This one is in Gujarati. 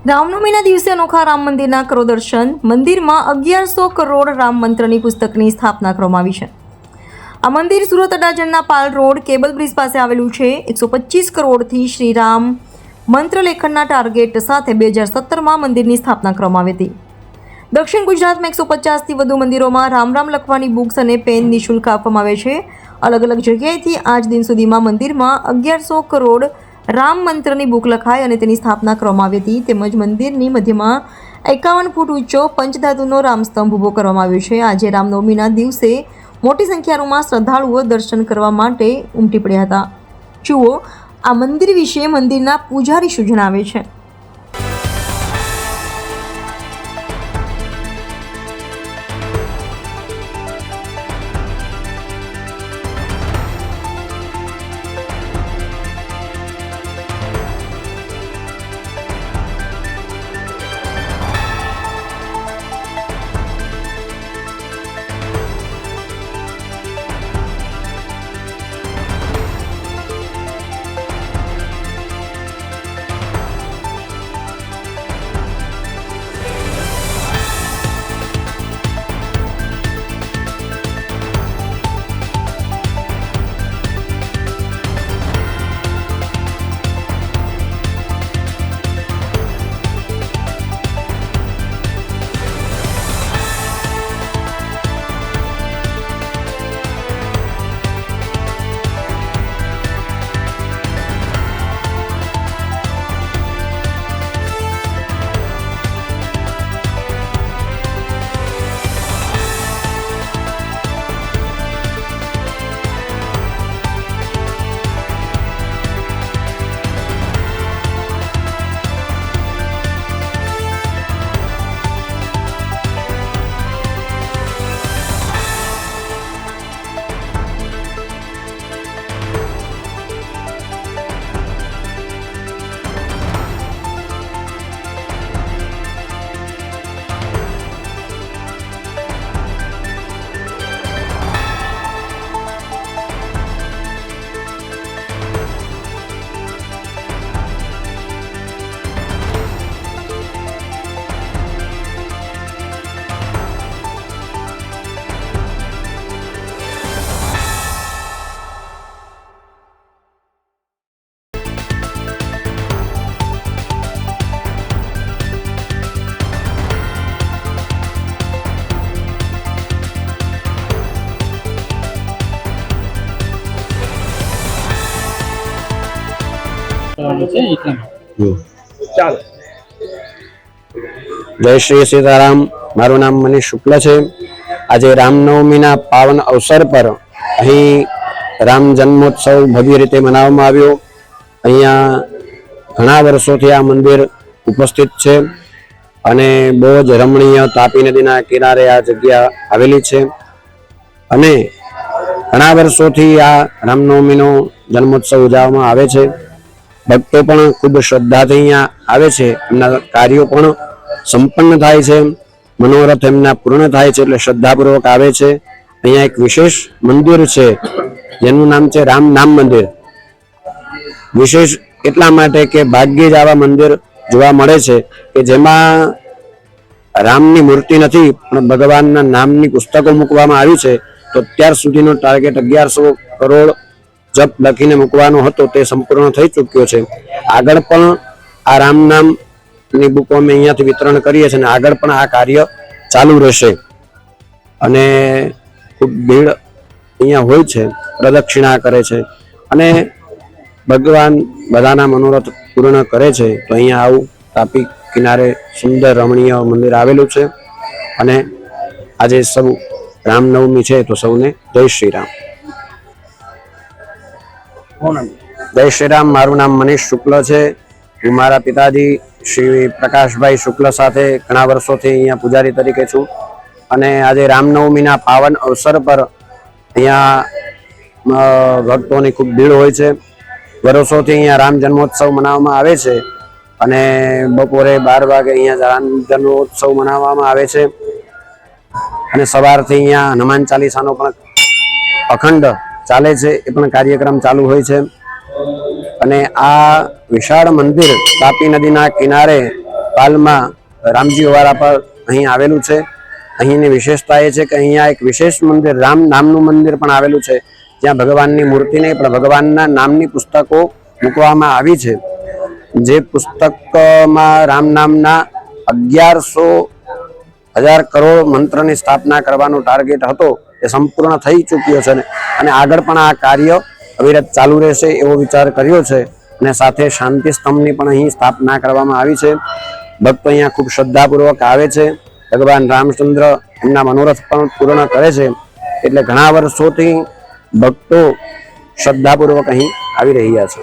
રામનવમીના દિવસે અનોખા રામ મંદિરના કરો દર્શન. મંદિરમાં 1100 કરોડ રામ મંત્રની પુસ્તકની સ્થાપના કરવામાં આવી છે. આ મંદિર સુરત અડાજણના પાલ રોડ કેબલ બ્રિજ પાસે આવેલું છે. 125 કરોડથી શ્રી રામ મંત્ર લેખનના ટાર્ગેટ સાથે 2017માં મંદિરની સ્થાપના કરવામાં આવી હતી. દક્ષિણ ગુજરાતમાં 150થી વધુ મંદિરોમાં રામ રામ લખવાની બુક્સ અને પેન નિઃશુલ્ક આપવામાં આવે છે. અલગ અલગ જગ્યાએથી આજ દિન સુધીમાં મંદિરમાં 1100 કરોડ રામ મંત્રની બુક લખાઈ અને તેની સ્થાપના કરવામાં આવી હતી. તેમજ મંદિરની મધ્યમાં 51 ફૂટ ઊંચો પંચધાતુનો રામસ્તંભ ઊભો કરવામાં આવ્યો છે. આજે રામનવમીના દિવસે મોટી સંખ્યામાં શ્રદ્ધાળુઓ દર્શન કરવા માટે ઉમટી પડ્યા હતા. જુઓ આ મંદિર વિશે મંદિરના પૂજારી શું જણાવે છે. जय श्री सीताराम. मारू नाम मनीष शुक्ल है. आज रामनवमीना पावन अवसर पर अहीं राम जन्मोत्सव भव्य रीते मनाववामां आव्यो. अहींया घणा वर्षोथी आ मंदिर उपस्थित है अने बहु ज रमणीय तापी नदीना किनारे आ जग्या आवेली छे अने घणा वर्षोथी आ रामनवमीनो जन्मोत्सव उजववामां आवे छे. भक्तो पण खूब श्रद्धाथी अहींया आवे छे. एमना कार्यो पण संपन्न थाय छे, मनोरथ एमना पूर्ण थाय छे એટલે શ્રદ્ધાપૂર્વક આવે છે. અહીંયા એક વિશેષ મંદિર છે જેનું નામ છે રામ નામ મંદિર. વિશેષ એટલા માટે કે ભાગ્યે જ આવા મંદિર જોવા મળે છે કે જેમાં રામની મૂર્તિ નથી પણ ભગવાનના નામની પુસ્તકો મૂકવામાં આવી છે. તો અત્યાર સુધીનો ટાર્ગેટ 1100 કરોડ જપ લખીને મૂકવાનો હતો તે સંપૂર્ણ થઈ ચૂક્યો છે. આગળ પણ આ રામ નામ ની બુકો અમે અહીંયાથી વિતરણ કરીએ છીએ અને આગળ પણ આ કાર્ય ચાલુ રહેશે. અને ખૂબ ભીડ અહીંયા હોય છે, પ્રદક્ષિણા કરે છે અને ભગવાન બધાના મનોરથ પૂર્ણ કરે છે. તો અહીંયા આવું તાપી કિનારે સુંદર રમણીય મંદિર આવેલું છે અને આજે સૌ રામનવમી છે તો સૌને જય શ્રી રામ. जय श्री राम. मारू नाम मनीष शुक्ल है. हूँ मारा पिताजी श्री प्रकाश भाई शुक्ल साथे घणा वर्षोथी अहींया पूजारी तरीके छूं अने आज रामनवमीना पावन अवसर पर अहींया भक्तोनी खूब भीड़ होय छे. वर्षोथी अहींया राम जन्मोत्सव मनाववामां आवे छे અને બપોરે 12 વાગે અહીંયા રામ જન્મોત્સવ મનાવવામાં આવે છે અને સવારથી અહીંયા હનુમાન ચાલીસાનો પણ અખંડ ચાલે છે, એ પણ કાર્યક્રમ ચાલુ હોય છે. અને આ વિશાળ મંદિર તાપી નદીના કિનારે પાલમાં રામજી વાળા પર અહીં આવેલું છે. અહીંની વિશેષતા એ છે કે અહીંયા એક વિશેષ મંદિર, રામ નામનું મંદિર પણ આવેલું છે, જ્યાં ભગવાનની મૂર્તિ નહીં પણ ભગવાનના નામની પુસ્તકો મૂકવામાં આવી છે. જે પુસ્તકમાં રામ નામના 1100,000 કરોડ મંત્રની સ્થાપના કરવાનો ટાર્ગેટ હતો એ સંપૂર્ણ થઈ ચૂક્યો છે અને આગળ પણ આ કાર્ય અવિરત ચાલુ રહેશે એવો વિચાર કર્યો છે. અને સાથે શાંતિ સ્તંભની પણ અહીં સ્થાપના કરવામાં આવી છે. ભક્તો અહીંયા ખૂબ શ્રદ્ધાપૂર્વક આવે છે. ભગવાન રામચંદ્ર એમના મનોરથ પણ પૂર્ણ કરે છે. એટલે ઘણા વર્ષોથી ભક્તો શ્રદ્ધાપૂર્વક અહીં આવી રહ્યા છે.